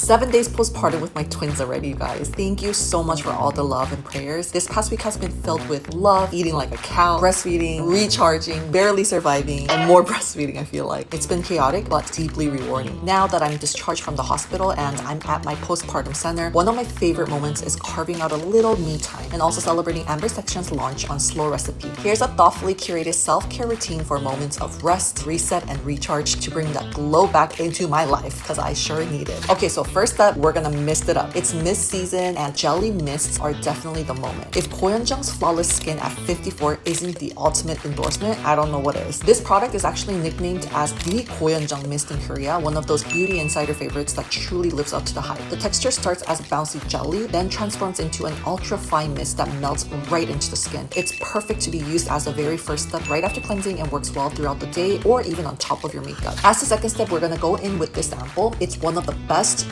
7 days postpartum with my twins already, you guys. Thank you so much for all the love and prayers. This past week has been filled with love, eating like a cow, breastfeeding, recharging, barely surviving, and more breastfeeding, I feel like. It's been chaotic, but deeply rewarding. Now that I'm discharged from the hospital and I'm at my postpartum center, one of my favorite moments is carving out a little me time and also celebrating Amber Section's launch on Slow Recipe. Here's a thoughtfully curated self-care routine for moments of rest, reset, and recharge to bring that glow back into my life, because I sure need it. Okay, so first up, we're gonna mist it up. It's mist season and jelly mists are definitely the moment. If Koyeonjung's flawless skin at 54 isn't the ultimate endorsement, I don't know what is. This product is actually nicknamed as the Koyeonjung mist in Korea, one of those beauty insider favorites that truly lives up to the hype. The texture starts as a bouncy jelly, then transforms into an ultra fine mist that melts right into the skin. It's perfect to be used as a very first step right after cleansing and works well throughout the day or even on top of your makeup. As the second step, we're gonna go in with this Ampoule. It's one of the best,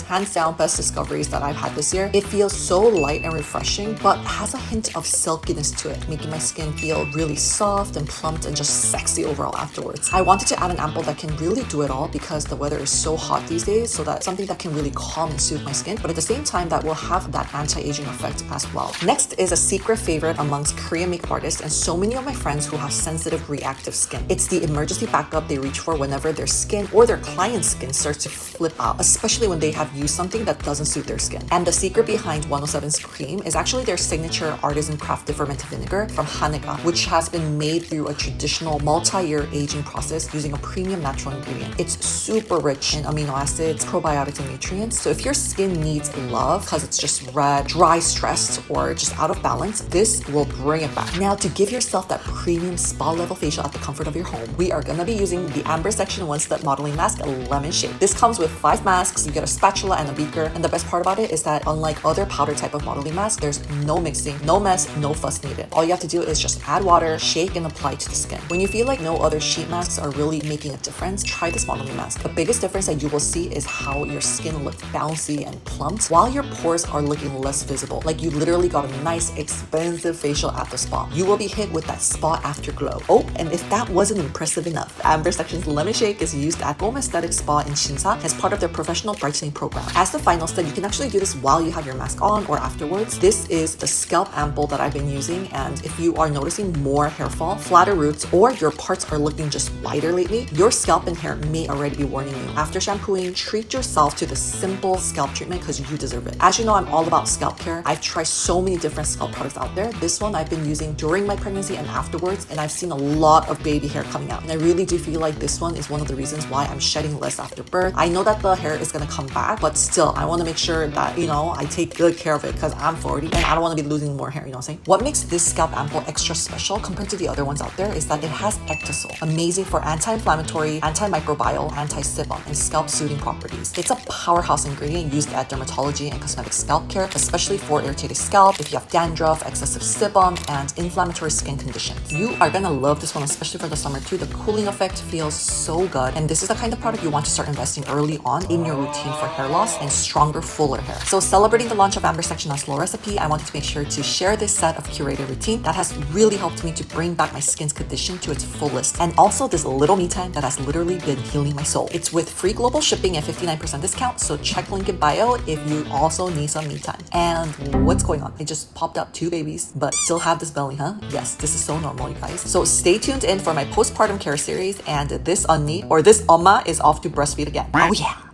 hands down best discoveries that I've had this year. It feels so light and refreshing, but has a hint of silkiness to it, making my skin feel really soft and plumped and just sexy overall afterwards. I wanted to add an Ampoule that can really do it all because the weather is so hot these days, so that's something that can really calm and soothe my skin, but at the same time that will have that anti-aging effect as well. Next is a secret favorite amongst Korean makeup artists and so many of my friends who have sensitive reactive skin. It's the emergency backup they reach for whenever their skin or their client's skin starts to flip out, especially when they have used something that doesn't suit their skin. And the secret behind 107's cream is actually their signature artisan crafted fermented vinegar from Chaga, which has been made through a traditional multi-year aging process using a premium natural ingredient. It's super rich in amino acids, probiotics, and nutrients. So if your skin needs love because it's just red, dry, stressed, or just out of balance, this will bring it back. Now, to give yourself that premium spa level facial at the comfort of your home, we are gonna be using the Amber Section one-step modeling mask, lemon shade. This comes with 5 masks. You get a spatula and a beaker, and the best part about it is that unlike other powder type of modeling masks, there's no mixing, no mess, no fuss needed. All you have to do is just add water, shake, and apply to the skin. When you feel like no other sheet masks are really making a difference, try this modeling mask. The biggest difference that you will see is how your skin looks bouncy and plumped while your pores are looking less visible. Like you literally got a nice expensive facial at the spa. You will be hit with that spa afterglow. Oh, and if that wasn't impressive enough, Amber Section's lemon shake is used at Biome Aesthetic Spa in Shinsa as part of their professional brightening program. As the final step, you can actually do this while you have your mask on or afterwards. This is the Scalp Ampoule that I've been using, and if you are noticing more hair fall, flatter roots, or your parts are looking just whiter lately, your scalp and hair may already be warning you. After shampooing, treat yourself to the simple scalp treatment because you deserve it. As you know, I'm all about scalp care. I've tried so many different scalp products out there. This one I've been using during my pregnancy and afterwards, and I've seen a lot of baby hair coming out. And I really do feel like this one is one of the reasons why I'm shedding less after birth. I know that the hair is gonna come back, but still, I wanna make sure that, you know, I take good care of it because I'm 40 and I don't wanna be losing more hair, you know what I'm saying? What makes this Scalp Ampoule extra special compared to the other ones out there is that it has ectosol, amazing for anti-inflammatory, antimicrobial, anti-sebum, and scalp soothing properties. It's a powerhouse ingredient used at dermatology and cosmetic scalp care, especially for irritated scalp, if you have dandruff, excessive sebum, and inflammatory skin conditions. You are gonna love this one, especially for the summer too. The cooling effect feels so good, and this is the kind of product you want to start investing early on in your routine for hair loss and stronger, fuller hair. So celebrating the launch of Amber Section on Slow Recipe, I wanted to make sure to share this set of curated routine that has really helped me to bring back my skin's condition to its fullest, and also this little me time that has literally been healing my soul. It's with free global shipping and 59% discount, so check link in bio if you also need some me time. And what's going on? I just popped out 2 babies, but still have this belly, huh? Yes, this is so normal, you guys. So stay tuned in for my postpartum care series, and this EuniUnni or this Oma is off to breastfeed again. Oh yeah!